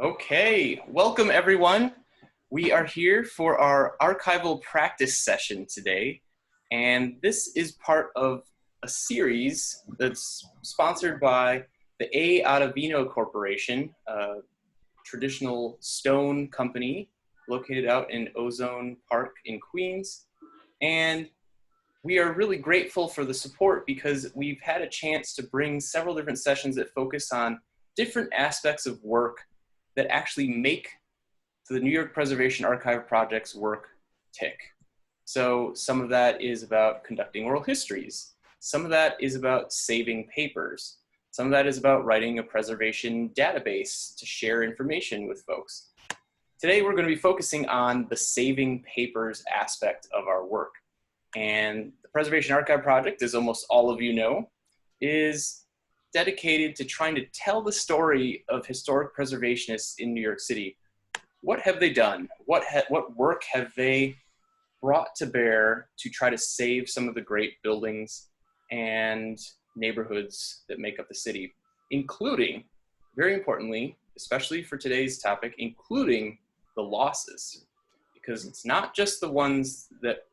Okay, welcome everyone. We are here for our archival practice session today, and this is part of a series that's sponsored by the A. Ottavino Corporation, a traditional stone company located out in Ozone Park in Queens. And we are really grateful for the support because we've had a chance to bring several different sessions that focus on different aspects of work that actually make the New York Preservation Archive Project's work tick. So some of that is about conducting oral histories. Some of that is about saving papers. Some of that is about writing a preservation database to share information with folks. Today we're going to be focusing on the saving papers aspect of our work. And the Preservation Archive Project, as almost all of you know, is dedicated to trying to tell the story of historic preservationists in New York City. What have they done? What work have they brought to bear to try to save some of the great buildings and neighborhoods that make up the city, including, very importantly, especially for today's topic, including the losses, because it's not just the ones that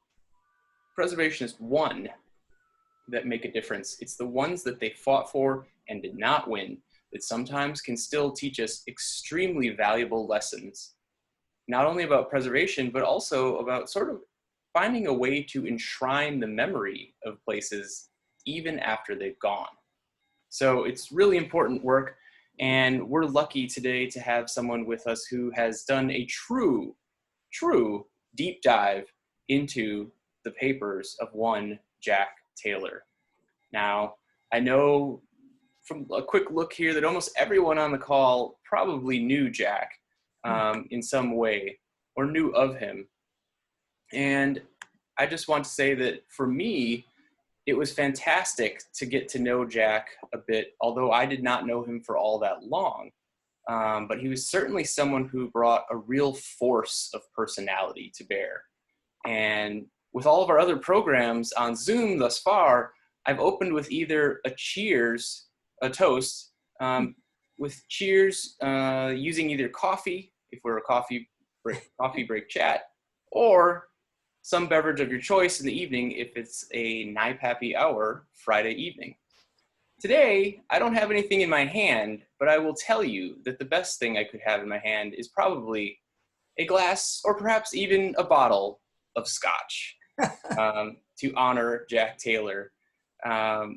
preservationists won that make a difference. It's the ones that they fought for and did not win that sometimes can still teach us extremely valuable lessons, not only about preservation, but also about sort of finding a way to enshrine the memory of places even after they've gone. So it's really important work, and we're lucky today to have someone with us who has done a true deep dive into the papers of one Jack Taylor. Now, I know from a quick look here that almost everyone on the call probably knew Jack in some way or knew of him. And I just want to say that for me, it was fantastic to get to know Jack a bit, although I did not know him for all that long. But he was certainly someone who brought a real force of personality to bear. And with all of our other programs on Zoom thus far, I've opened with either a cheers, a toast, with cheers using either coffee, if we're a coffee break chat, or some beverage of your choice in the evening if it's a NYPAP hour Friday evening. Today, I don't have anything in my hand, but I will tell you that the best thing I could have in my hand is probably a glass or perhaps even a bottle of scotch to honor Jack Taylor. But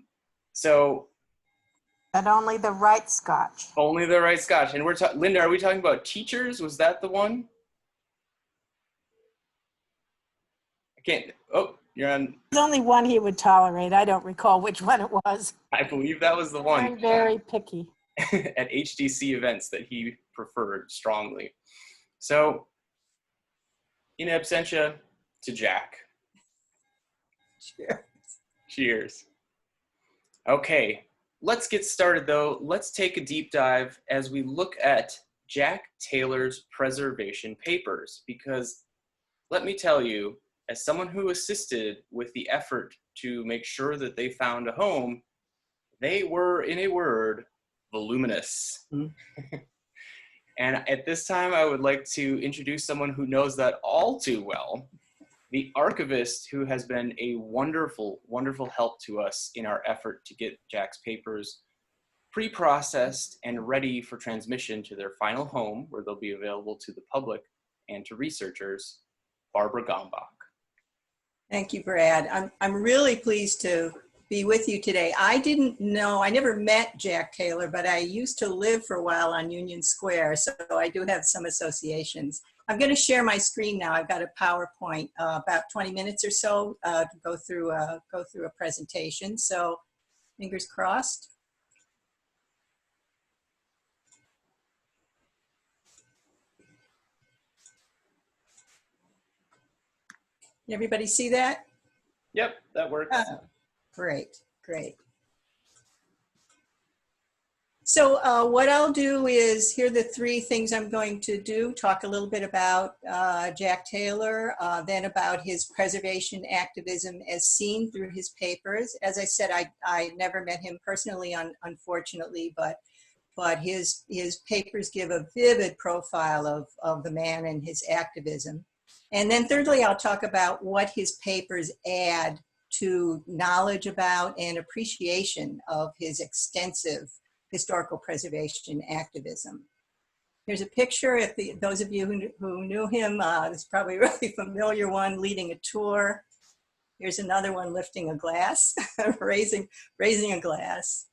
only the right scotch. Only the right scotch. And Linda, are we talking about teachers? Was that the one? I can't, oh, you're on. There's only one he would tolerate. I don't recall which one it was. I believe that was the one. I'm very picky. At HDC events that he preferred strongly. So, in absentia to Jack. Cheers. Cheers. Okay, let's get started though. Let's take a deep dive as we look at Jack Taylor's preservation papers, because let me tell you, as someone who assisted with the effort to make sure that they found a home, they were, in a word, voluminous. Mm-hmm. And at this time, I would like to introduce someone who knows that all too well, the archivist, who has been a wonderful, wonderful help to us in our effort to get Jack's papers pre-processed and ready for transmission to their final home, where they'll be available to the public and to researchers, Barbara Gombach. Thank you, Brad. I'm really pleased to be with you today. I didn't know, I never met Jack Taylor, but I used to live for a while on Union Square, so I do have some associations. I'm going to share my screen now. I've got a PowerPoint, about 20 minutes or so to go through a presentation. So fingers crossed. Everybody see that? Yep, that works. Great, great. So what I'll do is, here are the three things I'm going to do. Talk a little bit about Jack Taylor, then about his preservation activism as seen through his papers. As I said, I never met him personally, unfortunately, but but his papers give a vivid profile of the man and his activism. And then thirdly, I'll talk about what his papers add to knowledge about and appreciation of his extensive historical preservation activism. Here's a picture. If those of you who knew him, this is probably a really familiar one, leading a tour. Here's another one lifting a glass, raising a glass.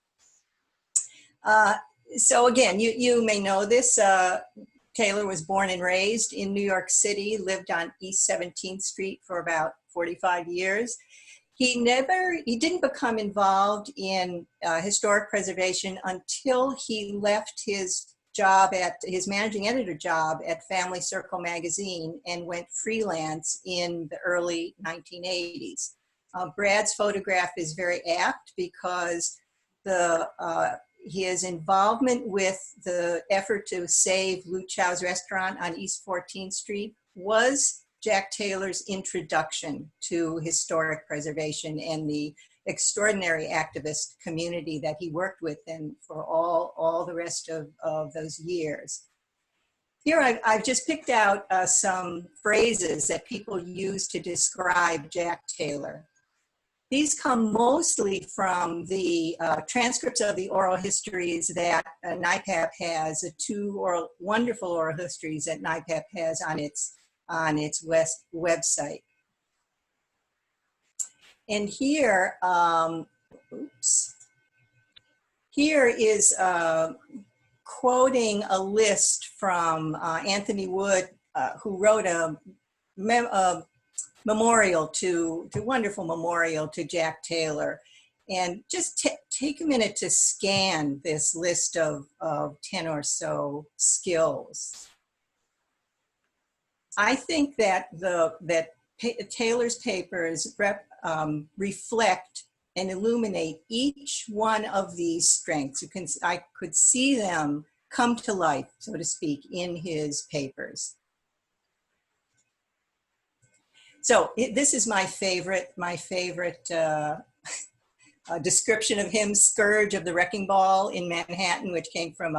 So again, you may know this. Taylor was born and raised in New York City, lived on East 17th Street for about 45 years. He didn't become involved in historic preservation until he left his job his managing editor job at Family Circle magazine and went freelance in the early 1980s. Brad's photograph is very apt because his involvement with the effort to save Lou Chow's restaurant on East 14th Street was Jack Taylor's introduction to historic preservation and the extraordinary activist community that he worked with and for all the rest of those years. Here I've just picked out some phrases that people use to describe Jack Taylor. These come mostly from the transcripts of the oral histories that NYPAP has, the two wonderful oral histories that NYPAP has on its website. And here, here is quoting a list from Anthony Wood, who wrote a wonderful memorial to Jack Taylor. And just take a minute to scan this list of 10 or so skills. I think that Taylor's papers reflect and illuminate each one of these strengths. I could see them come to life, so to speak, in his papers. So this is my favorite description of him, Scourge of the Wrecking Ball in Manhattan, which came from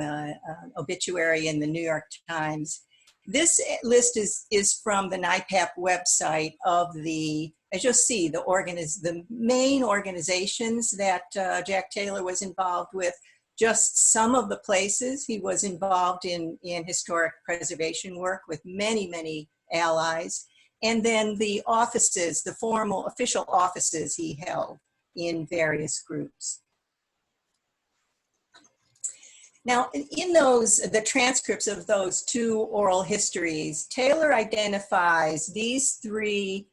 an obituary in the New York Times. This list is from the NYPAP website of as you'll see, the main organizations that Jack Taylor was involved with, just some of the places he was involved in historic preservation work with many, many allies, and then the offices, the formal official offices he held in various groups. Now, in the transcripts of those two oral histories, Taylor identifies these three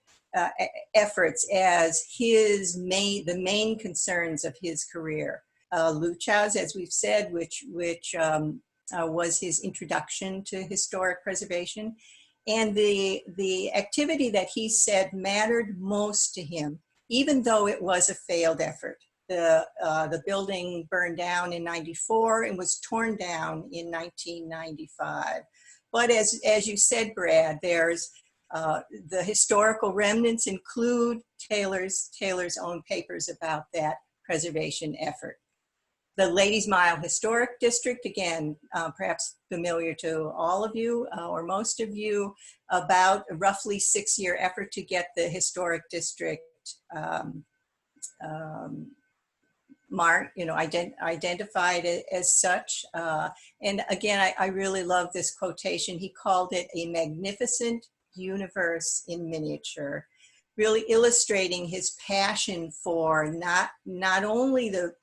efforts as the main concerns of his career. Lou Chow's, as we've said, which was his introduction to historic preservation, and the activity that he said mattered most to him, even though it was a failed effort. The building burned down in '94 and was torn down in 1995. But as you said, Brad, there's the historical remnants include Taylor's own papers about that preservation effort. The Ladies Mile Historic District, again, perhaps familiar to all of you or most of you, about a roughly 6-year effort to get the historic district identified as such. And again, I really love this quotation. He called it a magnificent universe in miniature, really illustrating his passion for not only the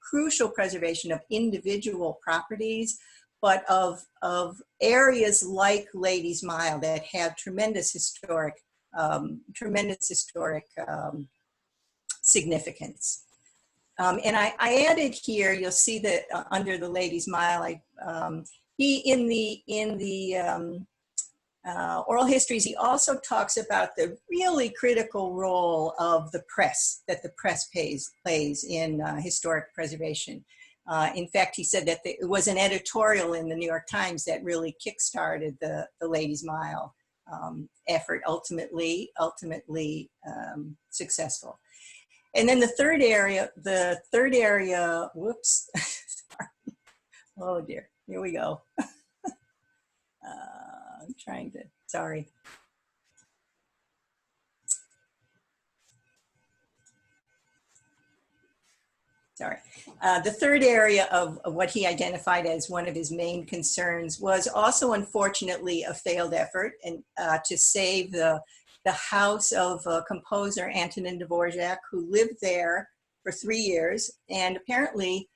crucial preservation of individual properties, but of areas like Ladies Mile that have tremendous historic significance. And I added here, you'll see that under the Ladies Mile, he in the oral histories, he also talks about the really critical role of the press, that the press plays in historic preservation. In fact, he said that it was an editorial in the New York Times that really kickstarted the Ladies Mile effort, ultimately successful. And then the third area, whoops, Oh dear, here we go. I'm trying to, sorry. Sorry. The third area of what he identified as one of his main concerns was also, unfortunately, a failed effort and to save the house of composer Antonin Dvorak, who lived there for 3 years and apparently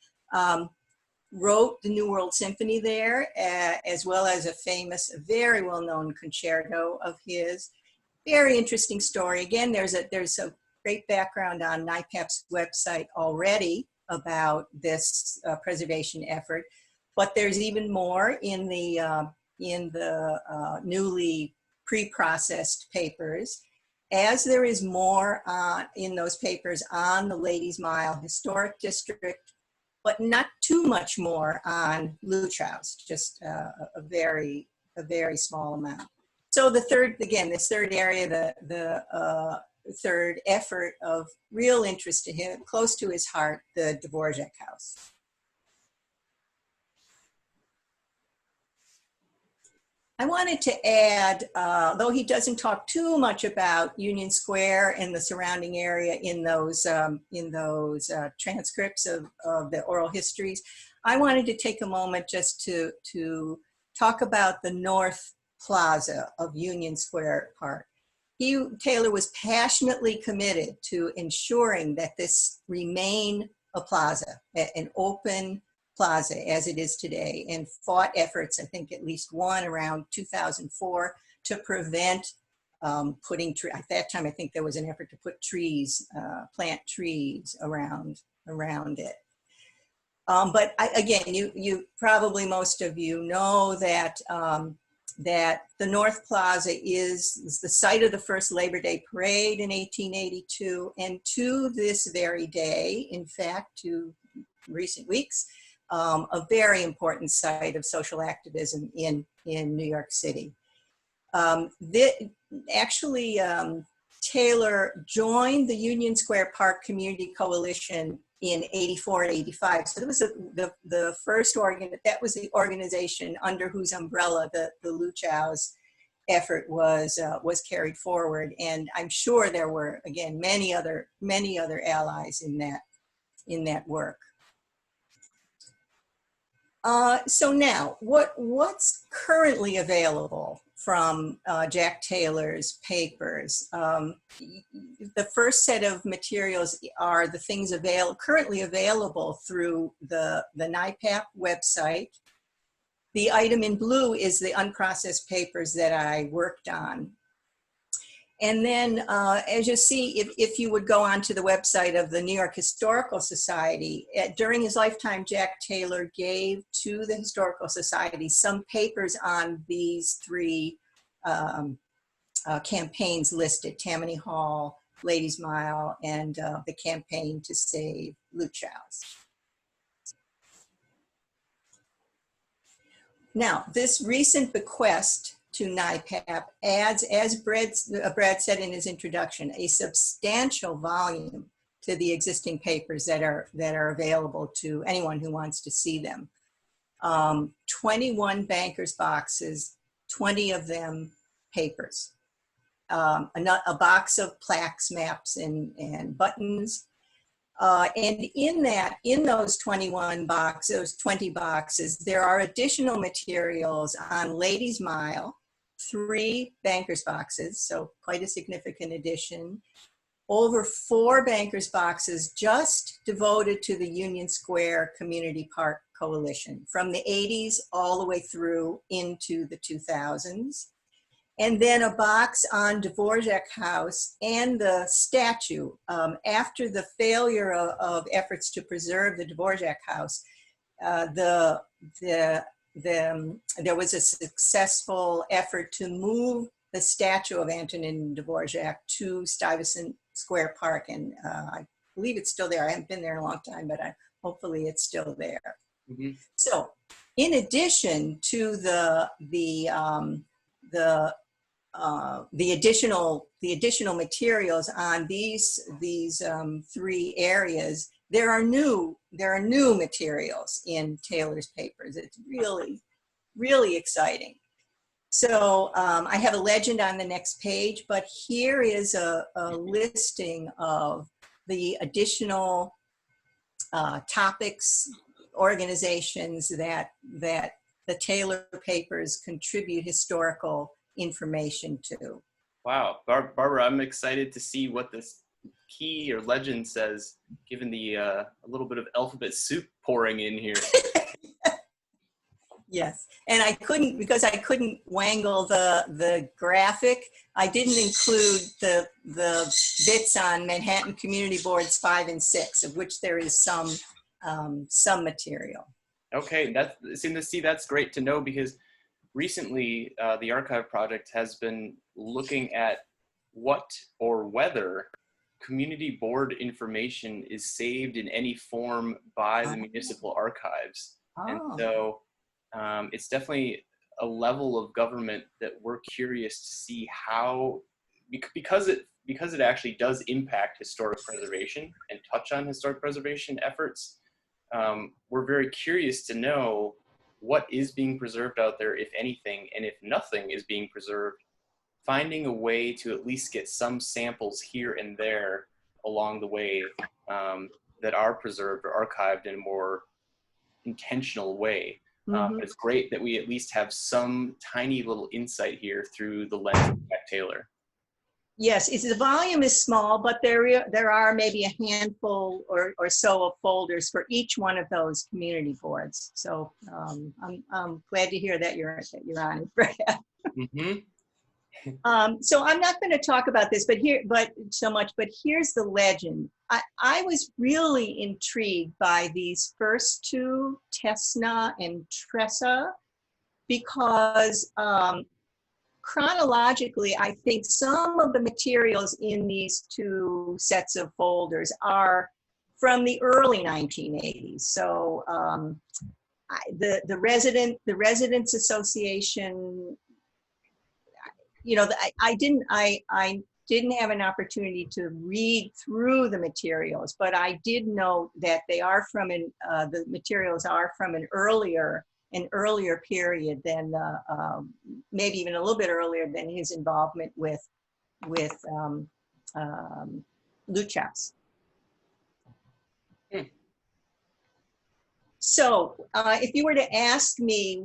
wrote the New World Symphony there, as well as a famous, very well-known concerto of his. Very interesting story. Again, there's a great background on NYPAP's website already about this preservation effort, but there's even more in the newly pre-processed papers, as there is more in those papers on the Ladies Mile Historic District, but not too much more on Luchow's, just a very small amount. So the third, again, this third area, the third effort of real interest to him, close to his heart, the Dvorak House. I wanted to add, though he doesn't talk too much about Union Square and the surrounding area in those transcripts of the oral histories, I wanted to take a moment just to talk about the North Plaza of Union Square Park. Taylor was passionately committed to ensuring that this remain a plaza, an open plaza as it is today, and fought efforts, I think at least one around 2004, to prevent putting trees. At that time, I think there was an effort to put trees, plant trees around it. But again, you probably, most of you know that that the North Plaza is the site of the first Labor Day parade in 1882, and to this very day, in fact, to recent weeks, a very important site of social activism in New York City. Taylor joined the Union Square Park Community Coalition in 84 and 85. So it was the first that was the organization under whose umbrella the Luchow's effort was carried forward. And I'm sure there were, again, many other allies in that work. So now, what's currently available from Jack Taylor's papers? The first set of materials are the things currently available through the NYPAP website. The item in blue is the unprocessed papers that I worked on. And then, as you see, if you would go onto the website of the New York Historical Society, during his lifetime, Jack Taylor gave to the Historical Society some papers on these three campaigns listed: Tammany Hall, Ladies Mile, and the campaign to save Luchow's. Now, this recent bequest to NYPAP adds, as Brad said in his introduction, a substantial volume to the existing papers that are available to anyone who wants to see them. 21 bankers' boxes, 20 of them papers. A box of plaques, maps, and buttons. And in those 20 boxes, there are additional materials on Ladies Mile, 3 bankers boxes, so quite a significant addition. Over 4 bankers boxes just devoted to the Union Square Community Park Coalition from the 80s all the way through into the 2000s. And then a box on Dvorak House and the statue. After the failure of efforts to preserve the Dvorak House, there was a successful effort to move the statue of Antonin Dvorak to Stuyvesant Square Park, and I believe it's still there. I haven't been there in a long time, but hopefully it's still there. Mm-hmm. So, in addition to the additional materials on these 3 areas, there are new materials in Taylor's papers. It's really, really exciting. So I have a legend on the next page, but here is a listing of the additional topics, organizations that the Taylor papers contribute historical information to. Wow, Barbara, I'm excited to see what this key or legend says, given the a little bit of alphabet soup pouring in here. Yes, and I couldn't, because I couldn't wangle the graphic, I didn't include the bits on Manhattan Community Boards 5 and 6, of which there is some material. Okay, that's great to know, because recently the Archive Project has been looking at what or whether community board information is saved in any form by the municipal archives. And so it's definitely a level of government that we're curious to see how, because it actually does impact historic preservation and touch on historic preservation efforts. We're very curious to know what is being preserved out there, if anything, and if nothing is being preserved, finding a way to at least get some samples here and there along the way that are preserved or archived in a more intentional way. But it's great that we at least have some tiny little insight here through the lens of Jack Taylor. Yes, the volume is small, but there are maybe a handful or so of folders for each one of those community boards. So I'm glad to hear that you're on it, Brad. So I'm not going to talk about this, but here's the legend. I was really intrigued by these first two, Tesna and Tressa, because chronologically, I think some of the materials in these two sets of folders are from the early 1980s. So the Residents Association, you know, I didn't have an opportunity to read through the materials, but I did know that they are from the materials are from an earlier period than maybe even a little bit earlier than his involvement with Luchas. So if you were to ask me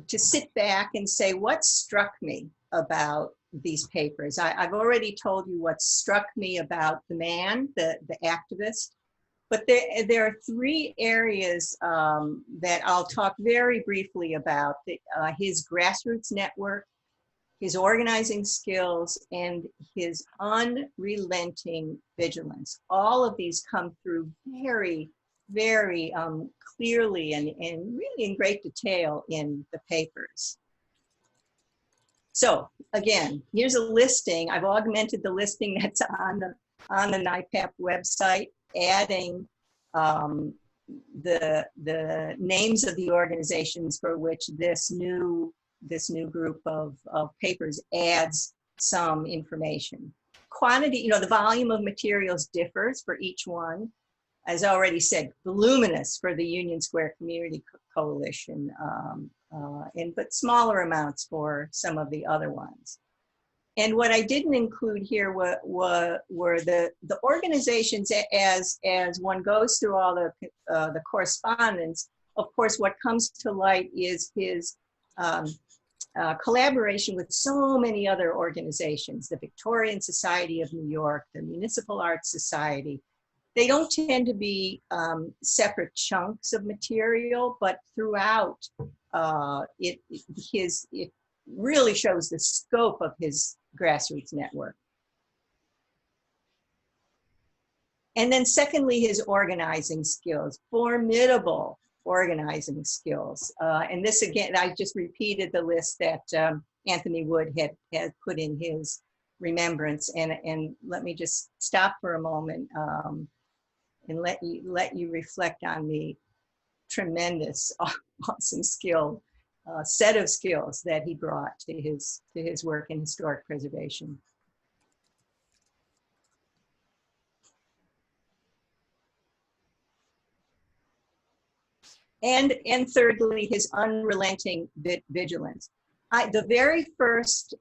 to sit back and say what struck me about these papers, I've already told you what struck me about the man, the activist. But there are three areas that I'll talk very briefly about: his grassroots network, his organizing skills, and his unrelenting vigilance. All of these come through very, very clearly and really in great detail in the papers. So again, here's a listing. I've augmented the listing that's on the NYPAP website, adding the names of the organizations for which this new group of papers adds some information. Quantity, you know, the volume of materials differs for each one. As I already said, voluminous for the Union Square Community Coalition, but smaller amounts for some of the other ones. And what I didn't include here were the organizations as one goes through all the correspondence. Of course, what comes to light is his collaboration with so many other organizations, the Victorian Society of New York, the Municipal Arts Society. They don't tend to be separate chunks of material, but throughout it really shows the scope of his grassroots network. And then secondly, his organizing skills, formidable organizing skills. And this again, I just repeated the list that Anthony Wood had put in his remembrance. And let me just stop for a moment and let you reflect on the tremendous, awesome skill, set of skills that he brought to his work in historic preservation. and thirdly, his unrelenting vigilance. The very first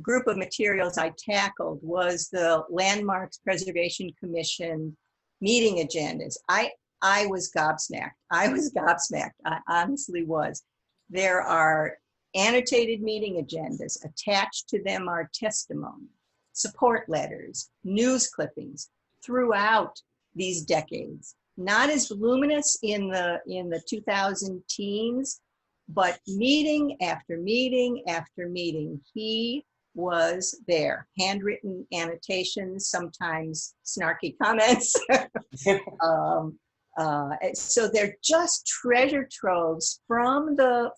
group of materials I tackled was the Landmarks Preservation Commission meeting agendas. I was gobsmacked. I honestly was. There are annotated meeting agendas. Attached to them are testimony, support letters, news clippings throughout these decades. Not as voluminous in the 2000 teens, but meeting after meeting after meeting, he was there. Handwritten annotations, sometimes snarky comments. So they're just treasure troves from the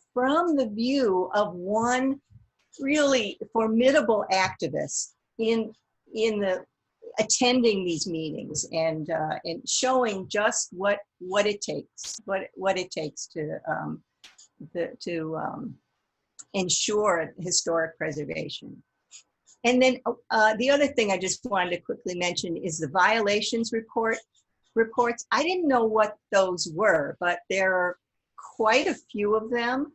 view of one really formidable activist in the attending these meetings and showing just what it takes to ensure historic preservation. And then the other thing I just wanted to quickly mention is the violations reports. I didn't know what those were, but there are quite a few of them.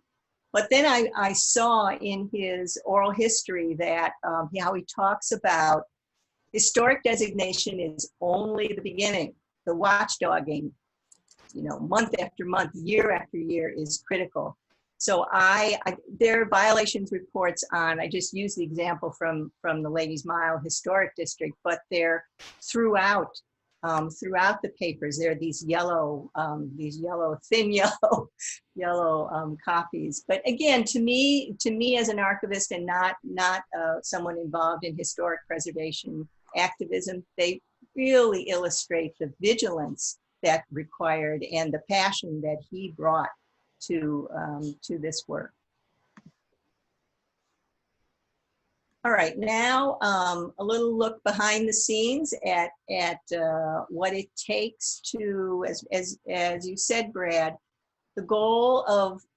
But then I saw in his oral history that how he talks about historic designation is only the beginning. The watchdogging, month after month, year after year is critical. So there are violations reports on, I just used the example from the Ladies Mile Historic District, but they're throughout the papers. There are these thin yellow copies. But again, to me as an archivist and not someone involved in historic preservation activism, they really illustrate the vigilance that required and the passion that he brought to this work. All right, now a little look behind the scenes at what it takes to, as you said, Brad, the goal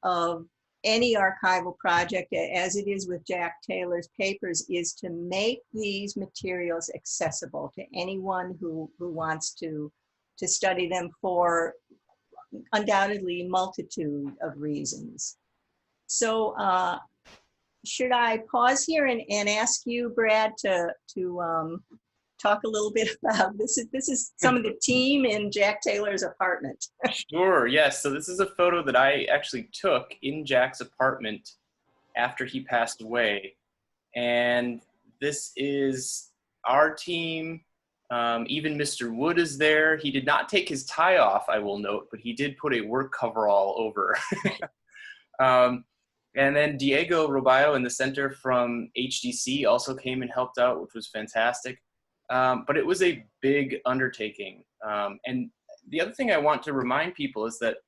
of any archival project, as it is with Jack Taylor's papers, is to make these materials accessible to anyone who wants to study them for undoubtedly multitude of reasons. So should I pause here and ask you, Brad, to talk a little bit about this? This is some of the team in Jack Taylor's apartment. Sure, yes. So this is a photo that I actually took in Jack's apartment after he passed away. And this is our team. Even Mr. Wood is there. He did not take his tie off, I will note, but he did put a work coverall over. And then Diego Robayo in the center from HDC also came and helped out, which was fantastic. But it was a big undertaking. And the other thing I want to remind people is that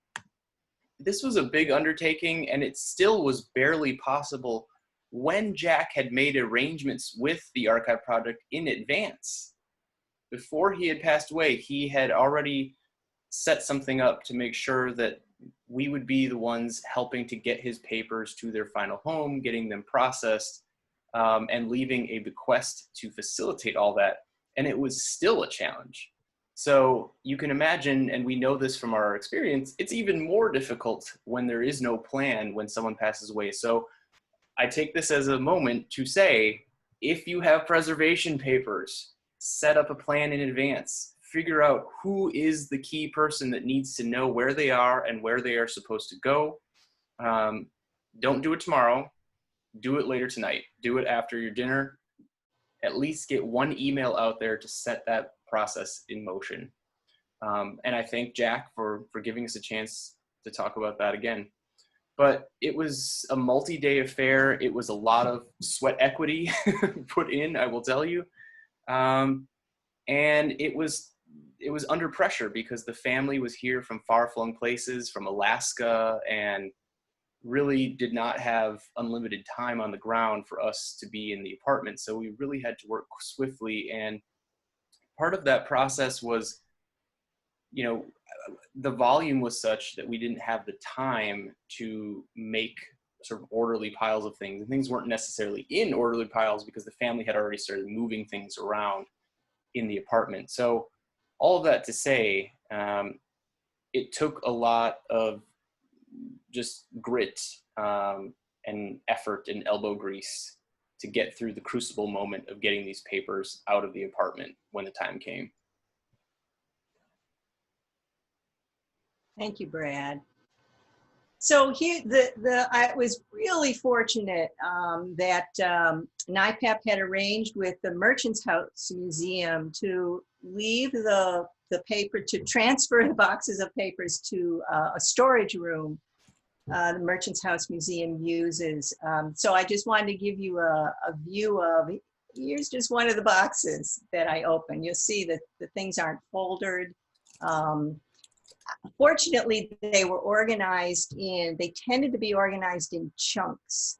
this was a big undertaking, and it still was barely possible when Jack had made arrangements with the archive project in advance. Before he had passed away, he had already set something up to make sure that we would be the ones helping to get his papers to their final home, getting them processed, and leaving a bequest to facilitate all that. And it was still a challenge. So you can imagine, and we know this from our experience, it's even more difficult when there is no plan when someone passes away. So I take this as a moment to say, if you have preservation papers, set up a plan in advance. Figure out who is the key person that needs to know where they are and where they are supposed to go. Don't do it tomorrow. Do it later tonight. Do it after your dinner. At least get one email out there to set that process in motion. And I thank Jack for giving us a chance to talk about that again. But it was a multi-day affair. It was a lot of sweat equity put in, I will tell you. And it was under pressure because the family was here from far-flung places, from Alaska, and really did not have unlimited time on the ground for us to be in the apartment. So we really had to work swiftly. And part of that process was, the volume was such that we didn't have the time to make sort of orderly piles of things. And things weren't necessarily in orderly piles because the family had already started moving things around in the apartment. So all of that to say, it took a lot of just grit and effort and elbow grease to get through the crucible moment of getting these papers out of the apartment when the time came. Thank you, Brad. So here, I was really fortunate that NYPAP had arranged with the Merchants House Museum to leave the paper, to transfer the boxes of papers to a storage room the Merchants House Museum uses. So I just wanted to give you a view of, here's just one of the boxes that I opened. You'll see that the things aren't foldered. Fortunately, they were organized they tended to be organized in chunks.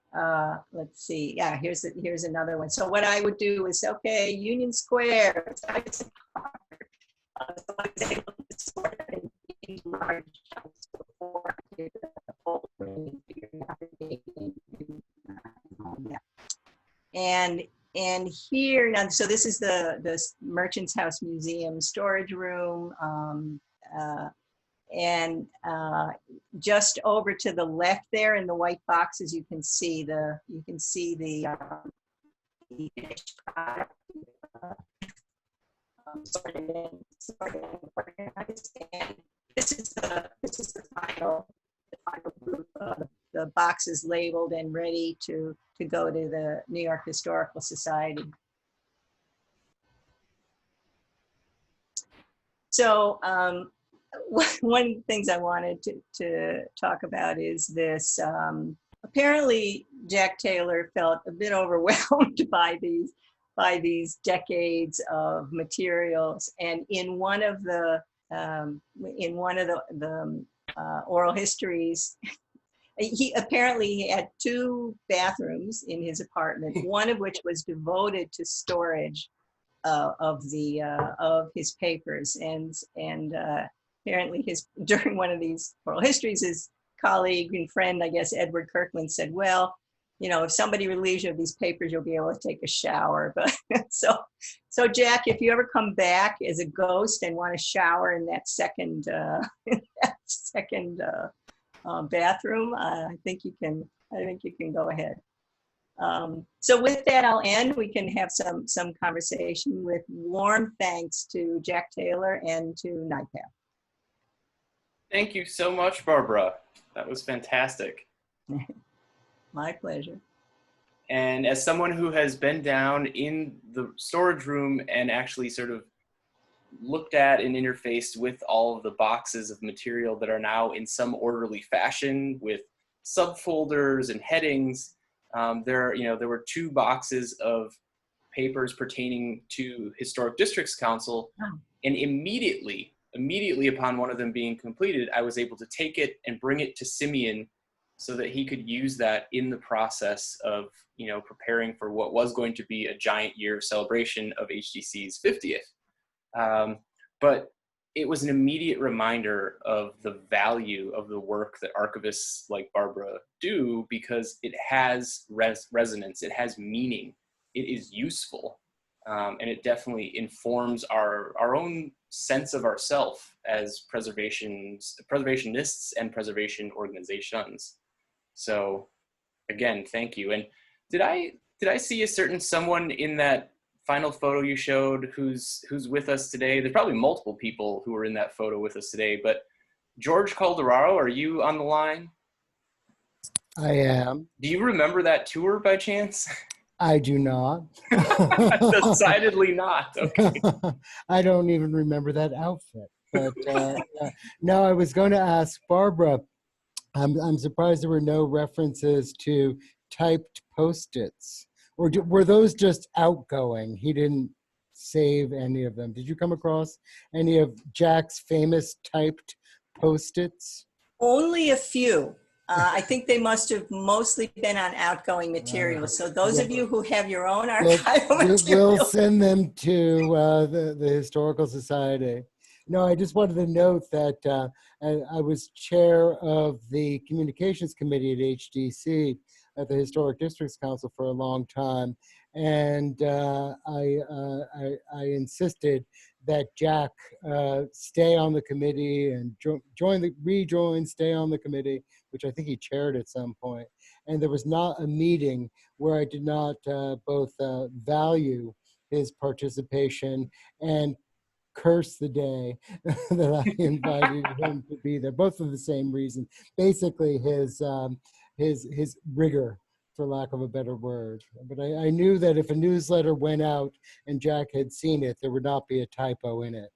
Let's see, yeah, here's another one. So what I would do is, okay, Union Square. So I was able to sort it in large chunks before I did the folding. And here, now, so this is the Merchants House Museum storage room. And just over to the left there in the white boxes, you can see the finished product, sorted and organized. And this is the final group of the boxes labeled and ready to go to the New York Historical Society. So one of the things I wanted to talk about is this. Apparently, Jack Taylor felt a bit overwhelmed by these decades of materials, and in one of the oral histories, he apparently had 2 bathrooms in his apartment, one of which was devoted to storage of his papers, and apparently during one of these oral histories, his colleague and friend, I guess, Edward Kirkland, said, well, you know, if somebody relieves you of these papers, you'll be able to take a shower. But so Jack, if you ever come back as a ghost and want to shower in that second bathroom, I think you can go ahead. So with that, I'll end. We can have some conversation with warm thanks to Jack Taylor and to NYPAP. Thank you so much, Barbara. That was fantastic. My pleasure. And as someone who has been down in the storage room and actually sort of looked at and interfaced with all of the boxes of material that are now in some orderly fashion with subfolders and headings, there were 2 boxes of papers pertaining to Historic Districts Council, and immediately upon one of them being completed, I was able to take it and bring it to Simeon so that he could use that in the process of, preparing for what was going to be a giant year of celebration of HDC's 50th. But it was an immediate reminder of the value of the work that archivists like Barbara do, because it has resonance, it has meaning, it is useful, and it definitely informs our own sense of ourself as preservationists and preservation organizations. So again, thank you. And did I see a certain someone in that final photo you showed who's with us today? There's probably multiple people who are in that photo with us today, but George Calderaro, are you on the line? I am. Do you remember that tour by chance? I do not. Decidedly not. Okay. I don't even remember that outfit. But no, I was going to ask Barbara. I'm surprised there were no references to typed Post-its. Or were those just outgoing? He didn't save any of them. Did you come across any of Jack's famous typed Post-its? Only a few. I think they must have mostly been on outgoing material. So those of you who have your own archival material, we'll send them to the Historical Society. No, I just wanted to note that I was chair of the Communications Committee at HDC at the Historic Districts Council for a long time, and I insisted that Jack stay on the committee and rejoin, stay on the committee, which I think he chaired at some point. And there was not a meeting where I did not both value his participation and curse the day that I invited him to be there, both for the same reason. Basically, his rigor, for lack of a better word. But I knew that if a newsletter went out and Jack had seen it, there would not be a typo in it.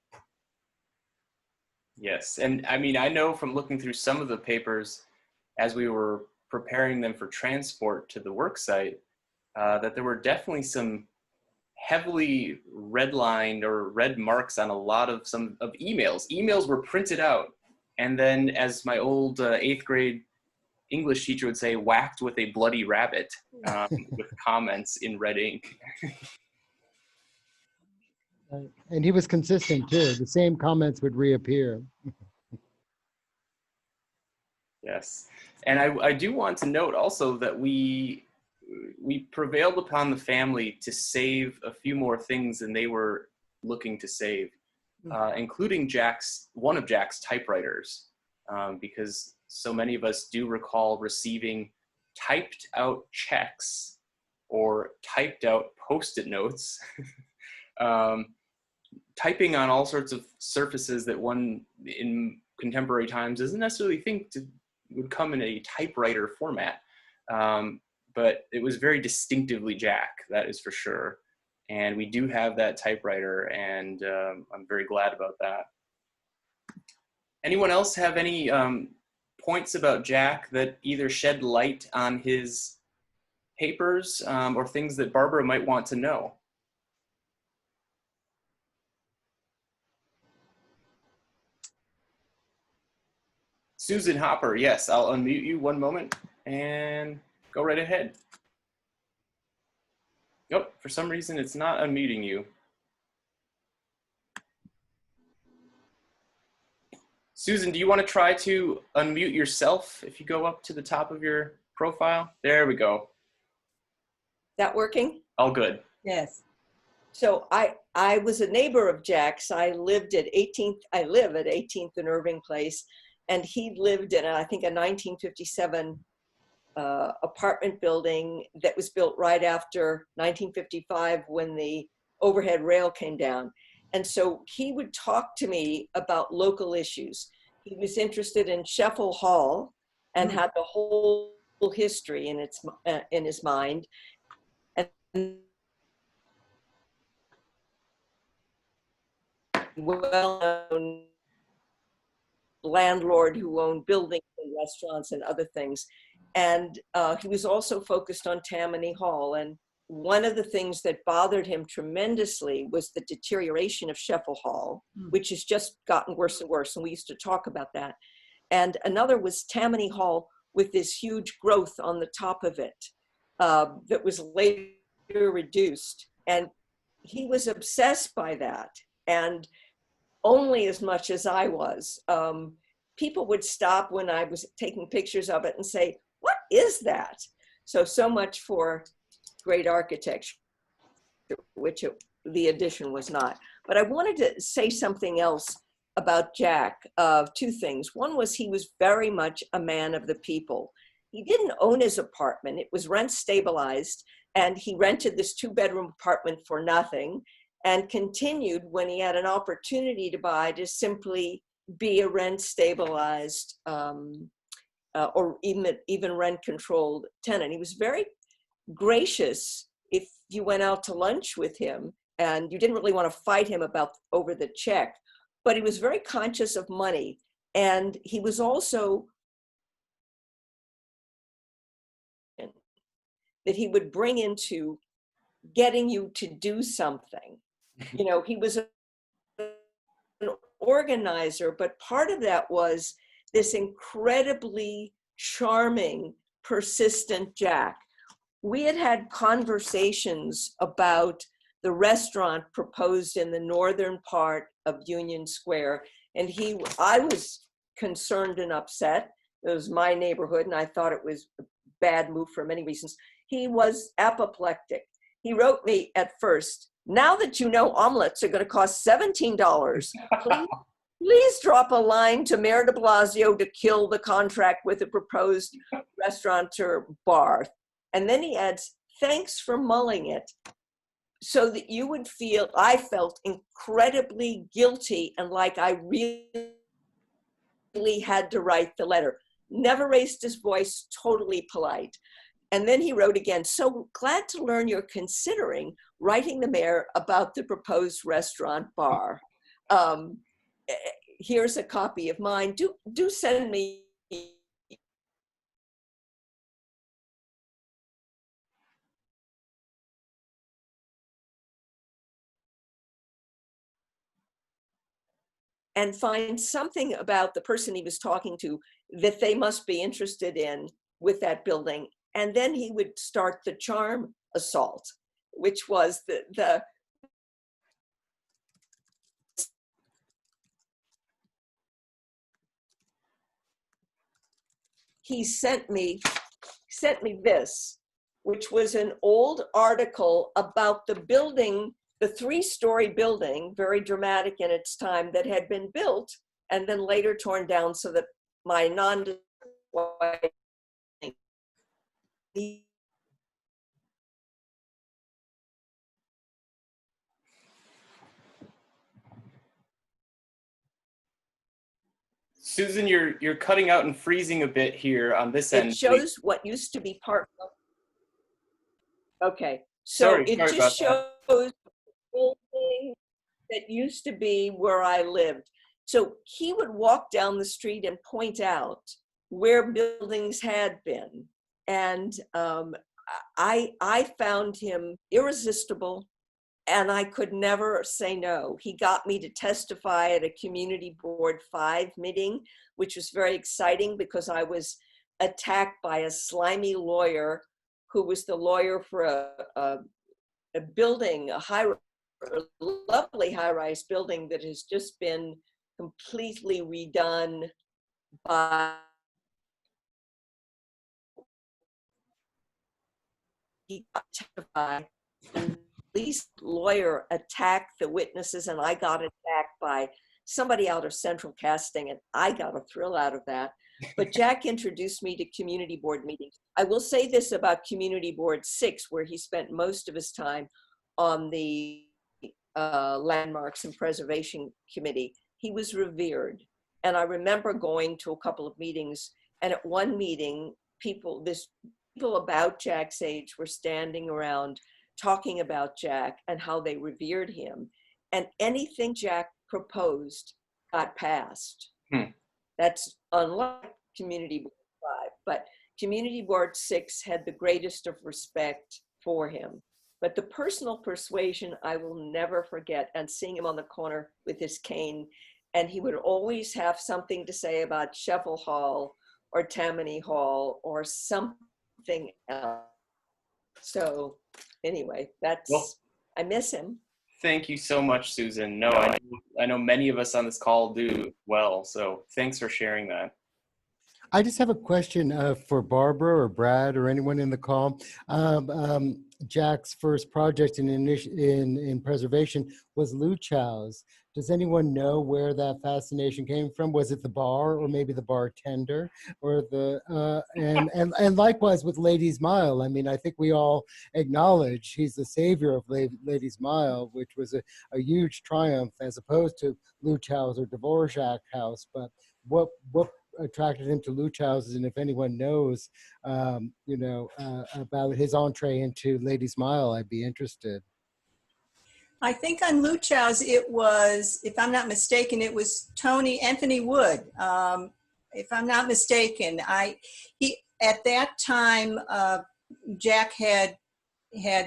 Yes, and I mean, I know from looking through some of the papers as we were preparing them for transport to the work site, that there were definitely some heavily redlined or red marks on a lot of some of emails. Emails were printed out, and then, as my old 8th grade English teacher would say, whacked with a bloody rabbit, with comments in red ink. And he was consistent too. The same comments would reappear. Yes, and I do want to note also that we prevailed upon the family to save a few more things than they were looking to save, including one of Jack's typewriters, because so many of us do recall receiving typed out checks or typed out Post-it notes, typing on all sorts of surfaces that one in contemporary times doesn't necessarily think would come in a typewriter format. But it was very distinctively Jack, that is for sure. And we do have that typewriter, and I'm very glad about that. Anyone else have any points about Jack that either shed light on his papers or things that Barbara might want to know? Susan Hopper, yes, I'll unmute you one moment and go right ahead. Nope, for some reason it's not unmuting you. Susan, do you want to try to unmute yourself if you go up to the top of your profile? There we go. That working? All good. Yes. So I was a neighbor of Jack's. I live at 18th and Irving Place, and he lived in, I think, a 1957 apartment building that was built right after 1955 when the overhead rail came down. And so he would talk to me about local issues. He was interested in Sheffel Hall and had the whole history in his mind. And well-known landlord who owned buildings and restaurants and other things. And he was also focused on Tammany Hall. And one of the things that bothered him tremendously was the deterioration of Sheffel Hall, which has just gotten worse and worse. And we used to talk about that. And another was Tammany Hall with this huge growth on the top of it that was later reduced. And he was obsessed by that. And only as much as I was. People would stop when I was taking pictures of it and say, "What is that?" So much for great architecture, which the addition was not. But I wanted to say something else about Jack, two things. One was he was very much a man of the people. He didn't own his apartment. It was rent stabilized, and he rented this 2-bedroom apartment for nothing, and continued when he had an opportunity to buy to simply be a rent stabilized or even rent controlled tenant. He was very gracious if you went out to lunch with him and you didn't really want to fight him over the check, but he was very conscious of money. And he was also that he would bring into getting you to do something. You know, he was an organizer, but part of that was this incredibly charming, persistent Jack. We had had conversations about the restaurant proposed in the northern part of Union Square, and I was concerned and upset. It was my neighborhood, and I thought it was a bad move for many reasons. He was apoplectic. He wrote me at first Now that you know omelets are going to cost $17, please drop a line to Mayor de Blasio to kill the contract with the proposed restaurateur bar. And then he adds, thanks for mulling it. So that you would feel, I felt incredibly guilty and like I really had to write the letter. Never raised his voice, totally polite. And then he wrote again, so glad to learn you're considering writing the mayor about the proposed restaurant bar. Here's a copy of mine. Do send me. And find something about the person he was talking to that they must be interested in with that building. And then he would start the charm assault, which was the he sent me this, which was an old article about the building, the 3-story building, very dramatic in its time, that had been built and then later torn down so that my non-white Susan, you're cutting out and freezing a bit here on this end. It shows what used to be part of. Okay, so Sorry it just shows the building that used to be where I lived. So he would walk down the street and point out where buildings had been. And I found him irresistible, and I could never say no. He got me to testify at a Community Board 5 meeting, which was very exciting because I was attacked by a slimy lawyer who was the lawyer for a building, a lovely high-rise building that has just been completely redone by the police lawyer attacked the witnesses, and I got attacked by somebody out of Central Casting, and I got a thrill out of that. But Jack introduced me to community board meetings. I will say this about Community Board 6, where he spent most of his time on the Landmarks and Preservation Committee. He was revered. And I remember going to a couple of meetings, and at one meeting, people about Jack's age were standing around talking about Jack and how they revered him. And anything Jack proposed got passed. That's unlike Community Board 5, but Community Board 6 had the greatest of respect for him. But the personal persuasion I will never forget, and seeing him on the corner with his cane, and he would always have something to say about Sheffield Hall or Tammany Hall or something else. So anyway, I miss him. Thank you so much, Susan. No, I know many of us on this call do well, so thanks for sharing that. I just have a question for Barbara or Brad or anyone in the call. Jack's first project in preservation was Luchow's. Does anyone know where that fascination came from? Was it the bar, or maybe the bartender, or and likewise with Ladies Mile? I mean, I think we all acknowledge he's the savior of Ladies Mile, which was a huge triumph as opposed to Luchow's or Dvorak House. But what attracted him to Luchow's, and if anyone knows, about his entree into Ladies Mile, I'd be interested. I think on Luchow's it was, if I'm not mistaken, it was Anthony Wood. If I'm not mistaken, he at that time Jack had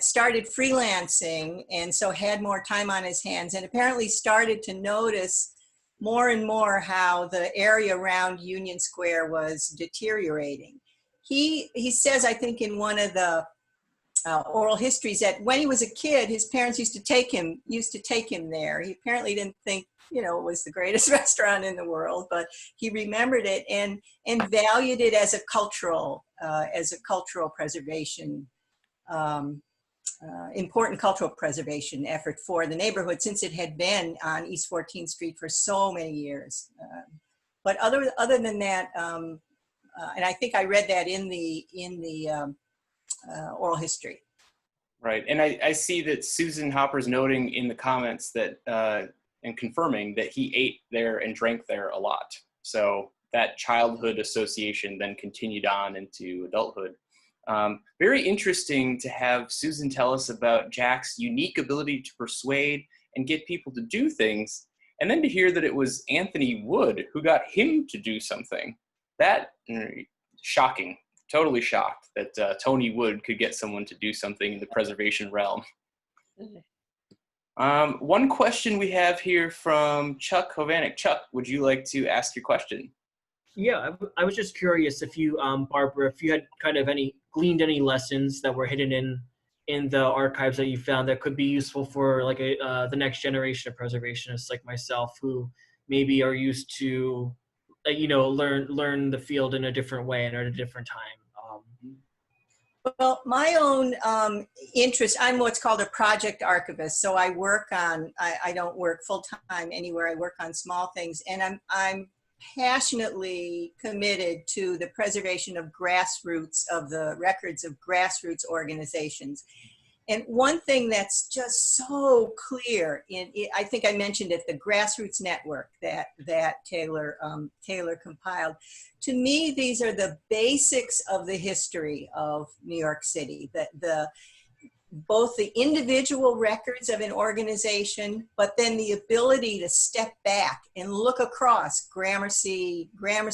started freelancing, and so had more time on his hands, and apparently started to notice more and more how the area around Union Square was deteriorating. He says, I think in one of the oral histories, that when he was a kid, his parents used to take him there. He apparently didn't think, it was the greatest restaurant in the world, but he remembered it and valued it as a cultural preservation important cultural preservation effort for the neighborhood, since it had been on East 14th Street for so many years. But other than that, and I think I read that in the oral history. Right, and I see that Susan Hopper's noting in the comments that, and confirming that he ate there and drank there a lot. So that childhood association then continued on into adulthood. Very interesting to have Susan tell us about Jack's unique ability to persuade and get people to do things, and then to hear that it was Anthony Wood who got him to do something. That, shocking. Totally shocked that Tony Wood could get someone to do something in the preservation realm. One question we have here from Chuck Hovanek. Chuck, would you like to ask your question? Yeah, I was just curious if you, Barbara, if you had kind of gleaned any lessons that were hidden in the archives that you found that could be useful for like the next generation of preservationists like myself, who maybe are used to, learn the field in a different way and at a different time. Well, my own interest, I'm what's called a project archivist. So I work on, I don't work full-time anywhere. I work on small things, and I'm passionately committed to the preservation of grassroots, of the records of grassroots organizations. And one thing that's just so clear I think I mentioned it, the grassroots network that Taylor compiled. To me, these are the basics of the history of New York City. Both the individual records of an organization, but then the ability to step back and look across Gramercy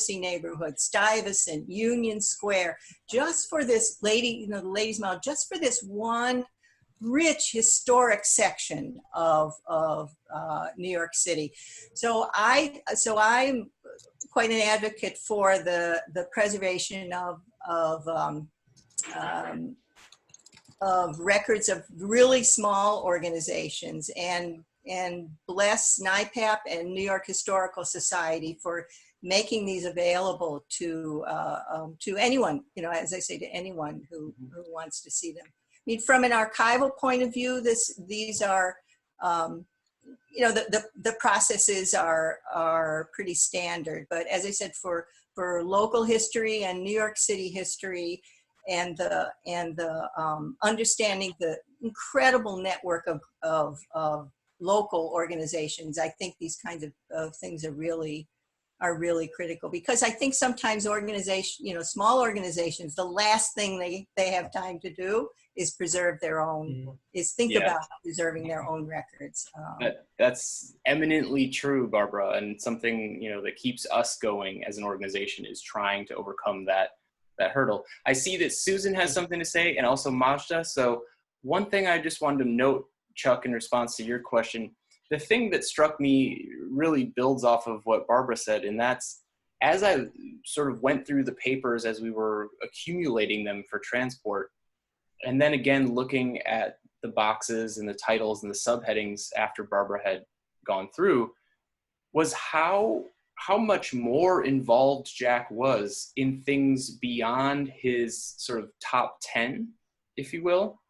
neighborhood, Stuyvesant, Union Square, just for this the Ladies' Mile, just for this one rich historic section of New York City. So I'm quite an advocate for the preservation of records of really small organizations, and bless NYPAP and New York Historical Society for making these available to anyone, as I say, to anyone who wants to see them. I mean, from an archival point of view, these are, the processes are pretty standard. But as I said, for local history and New York City history, and the understanding the incredible network of local organizations, I think these kinds of things are really critical, because I think sometimes small organizations, the last thing they have time to do is preserve their own, about preserving their own records. That's eminently true, Barbara, and something that keeps us going as an organization is trying to overcome that hurdle. I see that Susan has something to say, and also Majda. So one thing I just wanted to note, Chuck, in response to your question, the thing that struck me really builds off of what Barbara said, and that's, as I sort of went through the papers as we were accumulating them for transport, and then again looking at the boxes and the titles and the subheadings after Barbara had gone through, was how much more involved Jack was in things beyond his sort of top 10, if you will.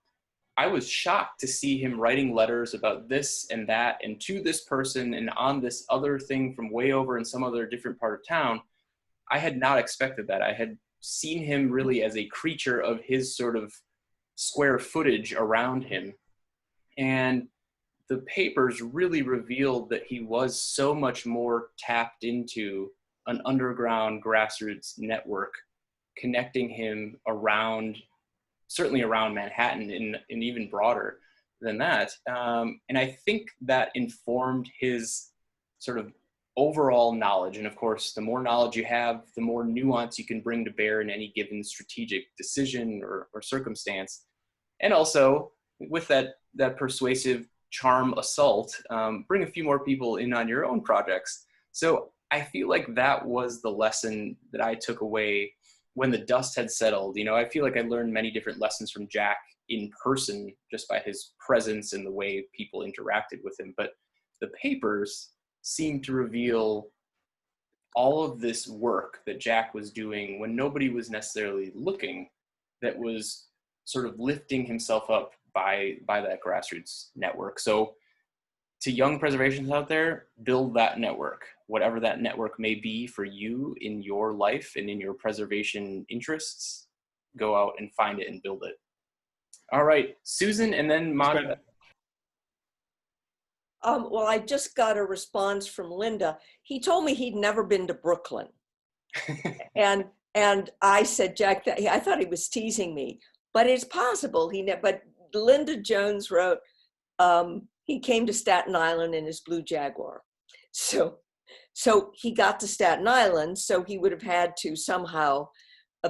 I was shocked to see him writing letters about this and that and to this person and on this other thing from way over in some other different part of town. I had not expected that. I had seen him really as a creature of his sort of square footage around him. And the papers really revealed that he was so much more tapped into an underground grassroots network, connecting him certainly around Manhattan and even broader than that. And I think that informed his sort of overall knowledge. And of course, the more knowledge you have, the more nuance you can bring to bear in any given strategic decision or circumstance. And also with that persuasive charm assault, bring a few more people in on your own projects. So I feel like that was the lesson that I took away when the dust had settled. I feel like I learned many different lessons from Jack in person just by his presence and the way people interacted with him. But the papers seemed to reveal all of this work that Jack was doing when nobody was necessarily looking, that was sort of lifting himself up by that grassroots network. So to young preservationists out there, build that network, whatever that network may be for you in your life and in your preservation interests. Go out and find it and build it. All right, Susan, and then Magda. Well, I just got a response from Linda. He told me he'd never been to Brooklyn. and I said, Jack, I thought he was teasing me, but it's possible but Linda Jones wrote, he came to Staten Island in his blue Jaguar. So he got to Staten Island, so he would have had to somehow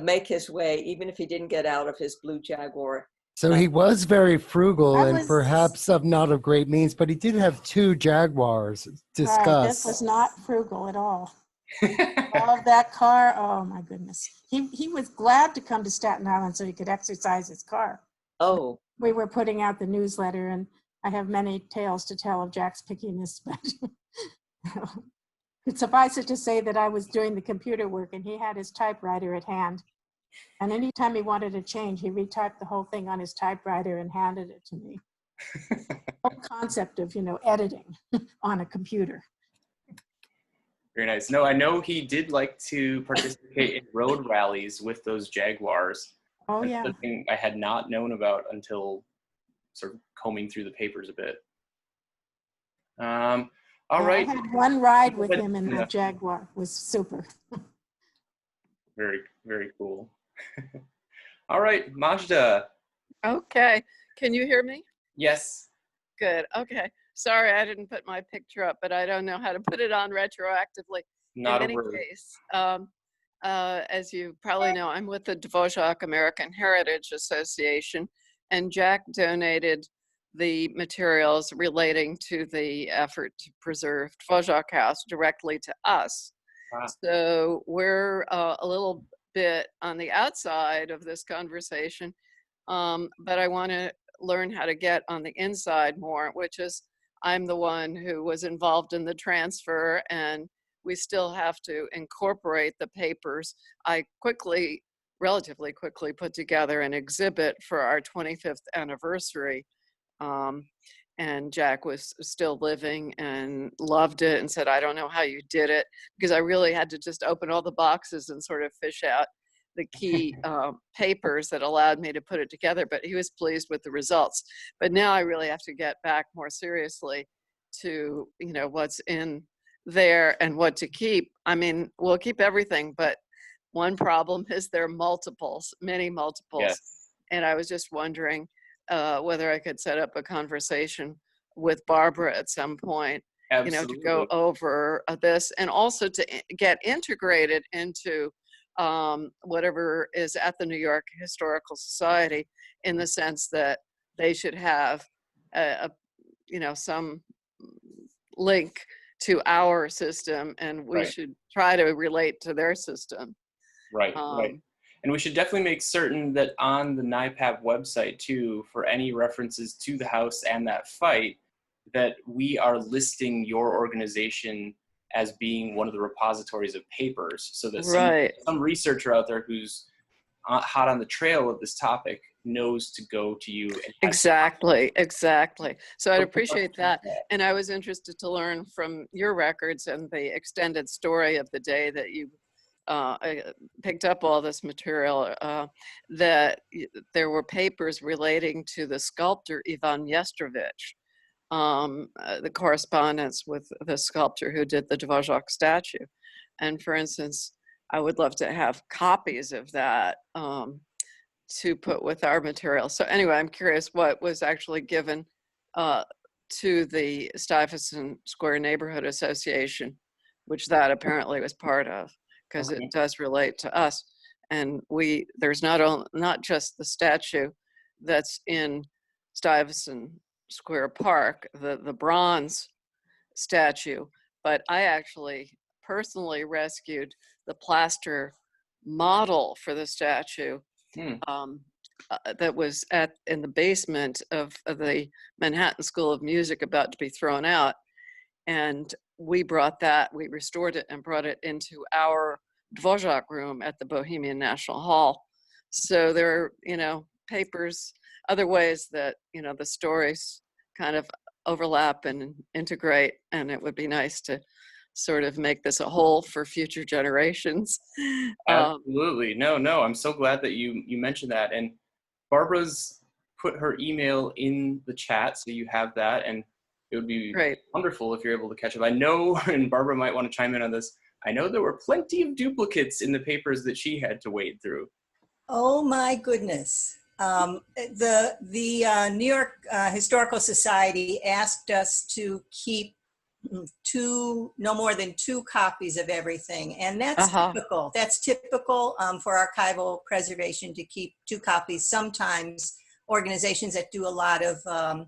make his way, even if he didn't get out of his blue Jaguar. So he was very frugal I and was- perhaps of not of great means, but he did have 2 Jaguars. Discuss. Right, this was not frugal at all. Love that car. Oh my goodness. He was glad to come to Staten Island so he could exercise his car. Oh, We were putting out the newsletter, and I have many tales to tell of Jack's pickiness, but suffice it to say that I was doing the computer work and he had his typewriter at hand. And anytime he wanted a change, he retyped the whole thing on his typewriter and handed it to me. The whole concept of, editing on a computer. Very nice. No, I know he did like to participate in road rallies with those Jaguars. Oh, That's yeah. something I had not known about until sort of combing through the papers a bit. All right. I had one ride with him in that Jaguar. It was super. Very, very cool. All right, Majda. Okay. Can you hear me? Yes. Good. Okay. Sorry, I didn't put my picture up, but I don't know how to put it on retroactively. Not In a any word. case, as you probably know, I'm with the Dvořák American Heritage Association, and Jack donated the materials relating to the effort to preserve Dvořák House directly to us. Wow. So we're a little bit on the outside of this conversation, but I want to learn how to get on the inside more, which is I'm the one who was involved in the transfer, and we still have to incorporate the papers. I relatively quickly put together an exhibit for our 25th anniversary. And Jack was still living and loved it and said, I don't know how you did it, because I really had to just open all the boxes and sort of fish out the key papers that allowed me to put it together, but he was pleased with the results. But now I really have to get back more seriously to, what's in there and what to keep. I mean, we'll keep everything, but one problem is there are many multiples. Yes. And I was just wondering whether I could set up a conversation with Barbara at some point, Absolutely. to go over this, and also to get integrated into whatever is at the New York Historical Society, in the sense that they should have some link to our system, and we Right. should try to relate to their system. Right, right. And we should definitely make certain that on the NYPAP website too, for any references to the house and that fight, that we are listing your organization as being one of the repositories of papers, so that Right. some researcher out there who's hot on the trail of this topic knows to go to you. And Exactly. So I'd appreciate that. And I was interested to learn from your records and the extended story of the day that you picked up all this material, that there were papers relating to the sculptor Ivan Jestrovich, the correspondence with the sculptor who did the Dvořák statue. And for instance, I would love to have copies of that to put with our material. So anyway, I'm curious what was actually given to the Stuyvesant Square Neighborhood Association, which that apparently was part of, because Okay. it does relate to us. And there's not just the statue that's in Stuyvesant Square Park, the bronze statue, but I actually personally rescued the plaster model for the statue that was in the basement of the Manhattan School of Music, about to be thrown out. And we restored it and brought it into our Dvořák room at the Bohemian National Hall. So there are, papers. other ways that, you know, the stories kind of overlap and integrate, and it would be nice to sort of make this a whole for future generations. Absolutely. No, I'm so glad that you mentioned that. And Barbara's put her email in the chat, so you have that, and it would be Great. wonderful if you're able to catch up. I know, and Barbara might want to chime in on this, I know there were plenty of duplicates in the papers that she had to wade through. Oh my goodness. The New York Historical Society asked us to keep no more than 2 copies of everything. And that's typical. That's typical for archival preservation, to keep 2 copies. Sometimes organizations that do a lot of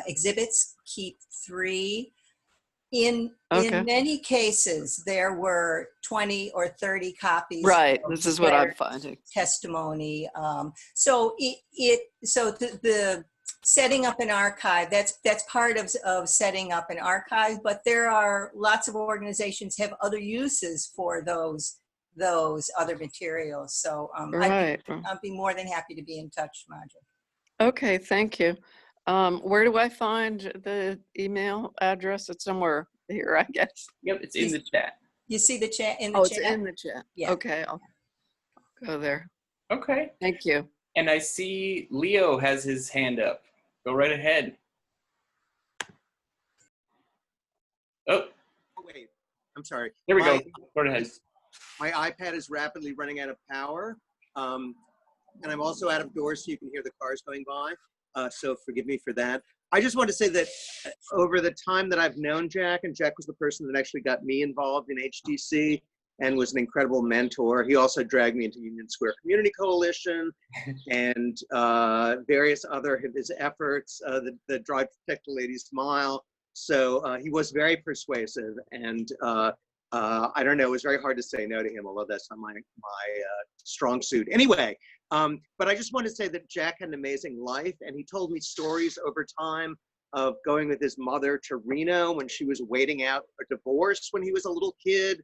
exhibits keep 3. In many cases, there were 20 or 30 copies. Right, this is what I'm finding. Testimony. So the setting up an archive, that's part of setting up an archive, but there are lots of organizations have other uses for those other materials. So Right. I'd be more than happy to be in touch, Marjorie. Okay, thank you. Where do I find the email address? It's somewhere here, I guess. Yep, it's in the chat. You see the chat in the Oh, chat? it's in the chat. Yeah. Okay, I'll go there. Okay. Thank you. And I see Leo has his hand up. Go right ahead. Oh, Wait, I'm sorry. there we go. Go ahead. My iPad is rapidly running out of power. And I'm also out of doors, so you can hear the cars going by. So forgive me for that. I just want to say that over the time that I've known Jack, and Jack was the person that actually got me involved in HDC and was an incredible mentor. He also dragged me into Union Square Community Coalition and various other of his efforts, the Drive to Protect the Ladies Mile. So he was very persuasive, and I don't know, it was very hard to say no to him, although that's not my strong suit. Anyway, but I just want to say that Jack had an amazing life, and he told me stories over time of going with his mother to Reno when she was waiting out a divorce when he was a little kid,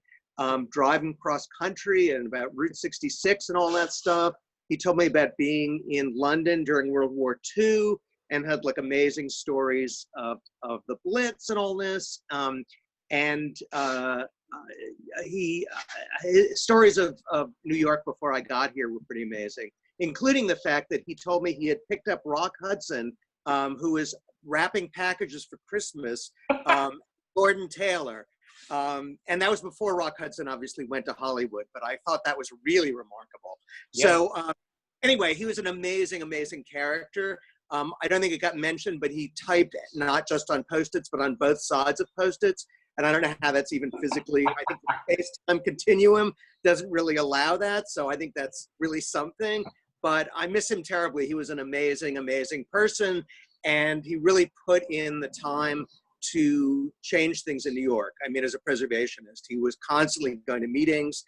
driving cross country and about Route 66 and all that stuff. He told me about being in London during World War II and had like amazing stories of the Blitz and all this. Stories of New York before I got here were pretty amazing, including the fact that he told me he had picked up Rock Hudson, who was wrapping packages for Christmas, Gordon Taylor. And that was before Rock Hudson obviously went to Hollywood, but I thought that was really remarkable. Yeah. So anyway, he was an amazing, amazing character. I don't think it got mentioned, but he typed not just on Post-its, but on both sides of Post-its. And I don't know how that's even physically, I think the space-time continuum doesn't really allow that. So I think that's really something, but I miss him terribly. He was an amazing, amazing person. And he really put in the time to change things in New York. I mean, as a preservationist, he was constantly going to meetings,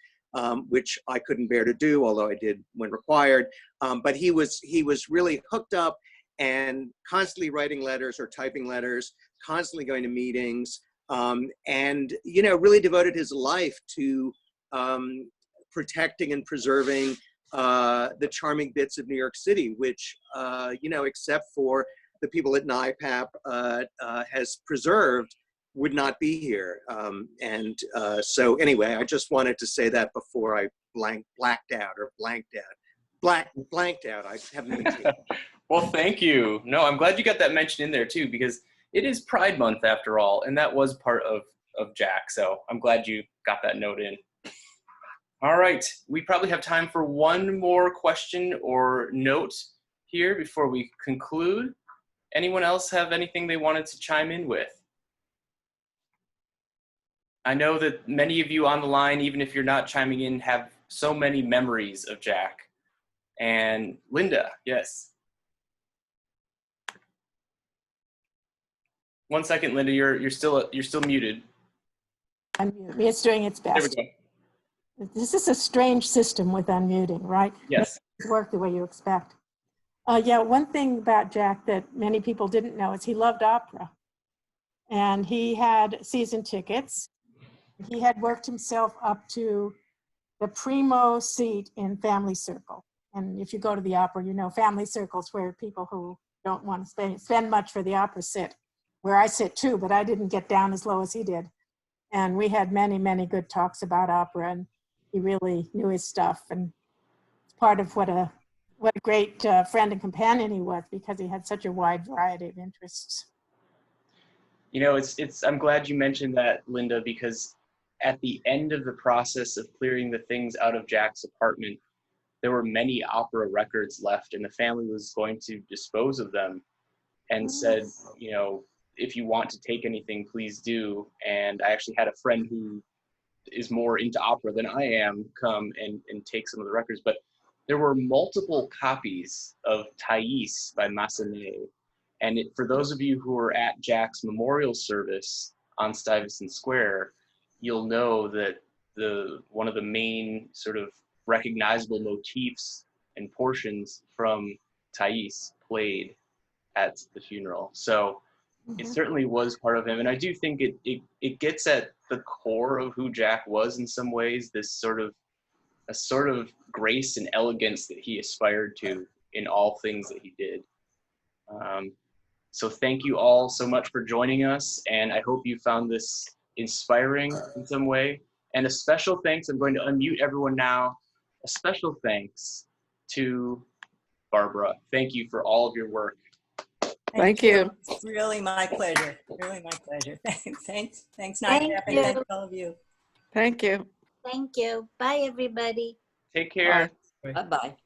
which I couldn't bear to do, although I did when required. But he was really hooked up and constantly writing letters or typing letters, constantly going to meetings. And, you know, really devoted his life to protecting and preserving the charming bits of New York City, which, you know, except for the people at NYPAP has preserved, would not be here. So anyway, I just wanted to say that before I blanked out. I haven't been Well, thank you. No, I'm glad you got that mention in there too, because it is Pride Month after all, and that was part of Jack. So I'm glad you got that note in. All right, we probably have time for one more question or note here before we conclude. Anyone else have anything they wanted to chime in with? I know that many of you on the line, even if you're not chiming in, have so many memories of Jack. And Linda, yes. 1 second, Linda, you're still muted. Unmute me. It's doing its best. There we go. This is a strange system with unmuting, right? Yes. It doesn't work the way you expect. Yeah, one thing about Jack that many people didn't know is he loved opera. And he had season tickets. He had worked himself up to the primo seat in Family Circle. And if you go to the opera, you know, family circles where people who don't want to spend much for the opera sit, where I sit too, but I didn't get down as low as he did. And we had many, many good talks about opera, and he really knew his stuff. And it's part of what a great friend and companion he was, because he had such a wide variety of interests. You know, I'm glad you mentioned that, Linda, because at the end of the process of clearing the things out of Jack's apartment, there were many opera records left, and the family was going to dispose of them, and said, you know, if you want to take anything, please do. And I actually had a friend who is more into opera than I am come and take some of the records. But there were multiple copies of Thais by Massenet. And for those of you who were at Jack's memorial service on Stuyvesant Square, you'll know that one of the main sort of recognizable motifs and portions from Thais played at the funeral. So it certainly was part of him. And I do think it gets at the core of who Jack was in some ways, this sort of grace and elegance that he aspired to in all things that he did. So thank you all so much for joining us, and I hope you found this inspiring in some way. And a special thanks, I'm going to unmute everyone now, a special thanks to Barbara. Thank you for all of your work. Thank you. It's really my pleasure. Really my pleasure. Thanks, Thank NYPAP, and you. thanks all of you. Thank you. Thank you. Bye, everybody. Take care. Bye-bye.